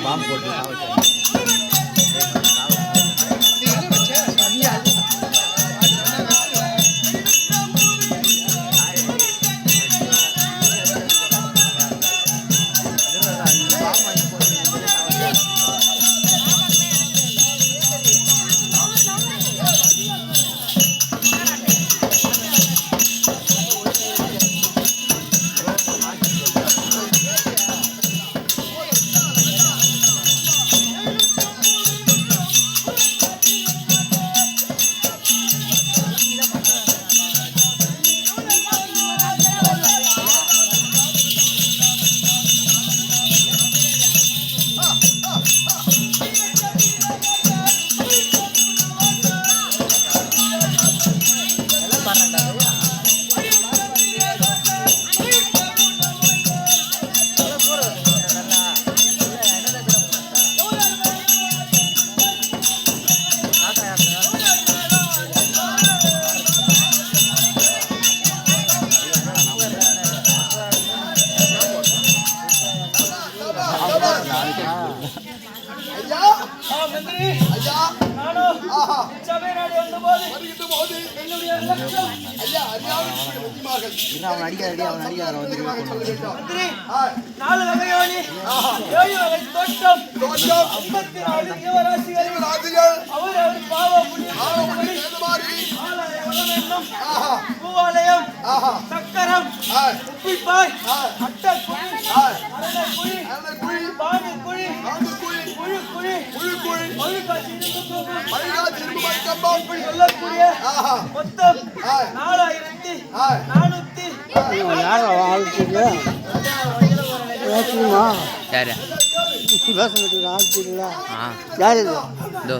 பாம்பு போட்டு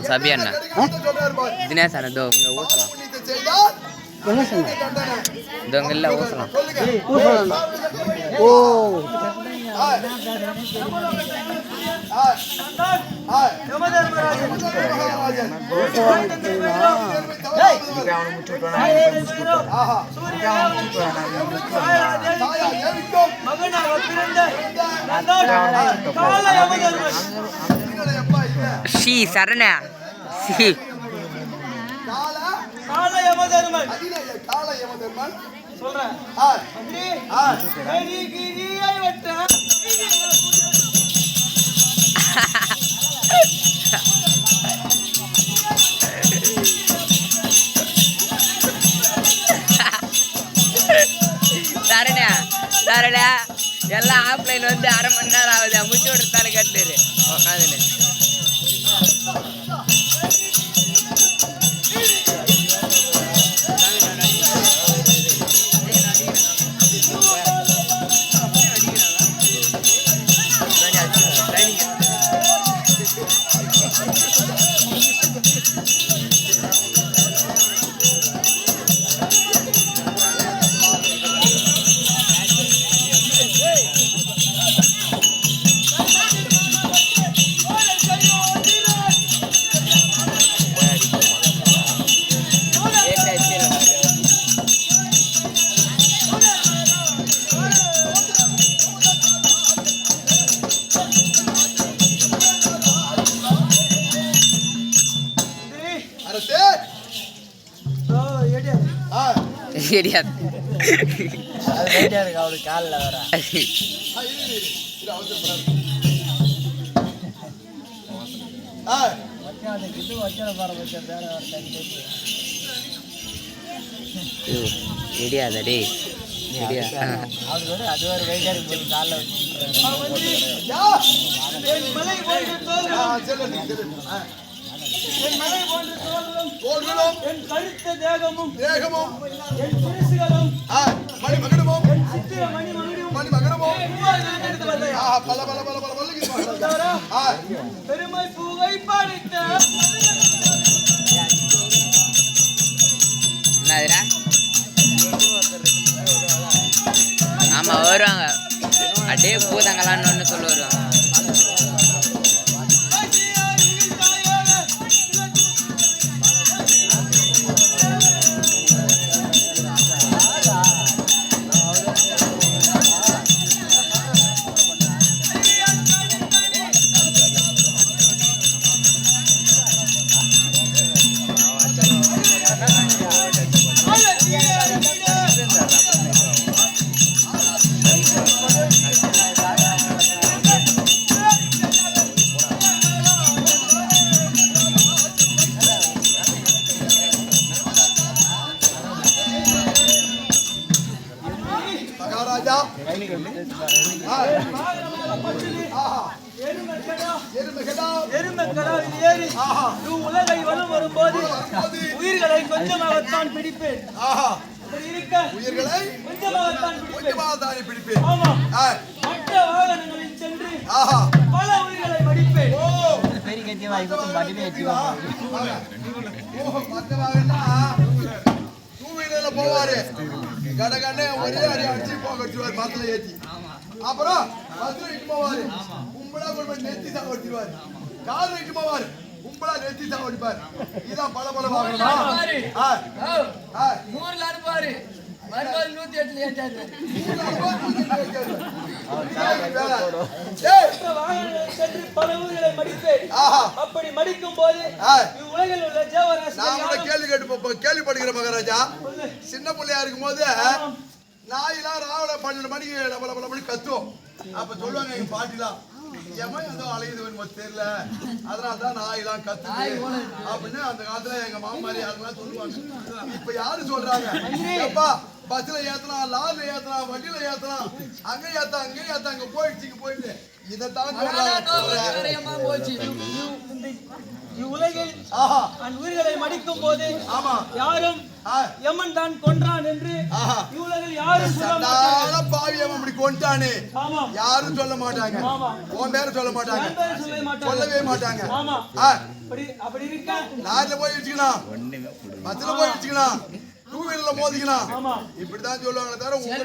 சபி அண்ணா தினேஷ் அண்ணா இதோ இங்கே ஊசலாம் இதோ இங்கே இல்லை ஊசலாம் ஓ ஸ்ரீ சரண ஸ்ரீ சொல்றேன் சரணா சரணா எல்லாம் ஆஃப்லைன் வந்து 1/2 மணி நேரம் ஆகுது முடிச்சு விடுறதானு கட்டுரு உட்காந்துன்னு தெரியாது அவரு காலில் வர தெரியாதே அது ஒரு வைகாரி காலில் என் மலை போன்ற தோள்களும் என் கழுத்த தேகமும் என் சிறுசுகளும் மணிமகனமும் என் சித்திர மணிமகனமும் பல பல பல பல பெருமை பூவை பாடித்த ஆமா வருவாங்க அப்படியே பூதங்களான்னு ஒன்று சொல்ல வருவாங்க. எருமைக்கடாவில் ஏறி உலகை வலம் வரும்போது உயிர்களை கொஞ்சமாகத்தான் பிடிப்பேன். உயிர்களை கொஞ்சமாகத்தான் பிடிப்பேன். ஆமாம், மற்ற வாகனங்களில் சென்று பல உயிர்களை மடிப்பேன். போவாரு கடகண்ணே ஒரே அடி அடிச்சு போக மரத்துல ஏத்தி அப்புறம் பஸ்ல இட்டு போவாரு கும்பலா கொண்டு நெத்தி சாவடிச்சிருவாரு கார் இட்டு போவாரு கும்பலா நெத்தி சாவடிப்பாரு இதான் பல பல ஊர்ல அனுப்பாரு வரும்போது 108 ஏற்றாரு பல ஊர்களை மடிப்பேன். அப்படி மடிக்கும் போது உலகில் உள்ள ஜீவராசிகள் கேள்விப்படுகிற மகாராஜா சின்ன பிள்ளையா இருக்கும் போது நாயெல்லாம் ராவண 12 மணிக்கு நம்மள மணி கத்துவோம். அப்ப சொல்லுவாங்க எங்க பாட்டிலாம் ஏமா ஏதோ அலையுதுன்னு தெரியல அதனாலதான் நாயெல்லாம் கத்துது அப்படின்னு அந்த காலத்துல எங்க மாமாரி அதெல்லாம் சொல்லுவாங்க. இப்ப யாரு சொல்றாங்க எப்பா பஸ்ல ஏத்தலாம் லாரில ஏத்தலாம் வண்டியில ஏத்தலாம் அங்க ஏத்த அங்க போயிட்டு இதைத்தான் உலகில் உயிர்களை மடிக்கும் போது யாரும் யமன் தான் கொன்றான் என்று இவ்வுலகில் யாரும் பாவியம் அப்படி கொண்டானே யாரும் சொல்ல மாட்டாங்க. உன் பேர சொல்ல மாட்டாங்க, சொல்லவே மாட்டாங்க. அப்படி இருக்க லாரில போய் வச்சுக்கலாம், பஸ்ல போய் வச்சுக்கலாம், டூ வீலர்ல மோதிக்கலாம், இப்படிதான் சொல்லுவாங்க தவிர உங்க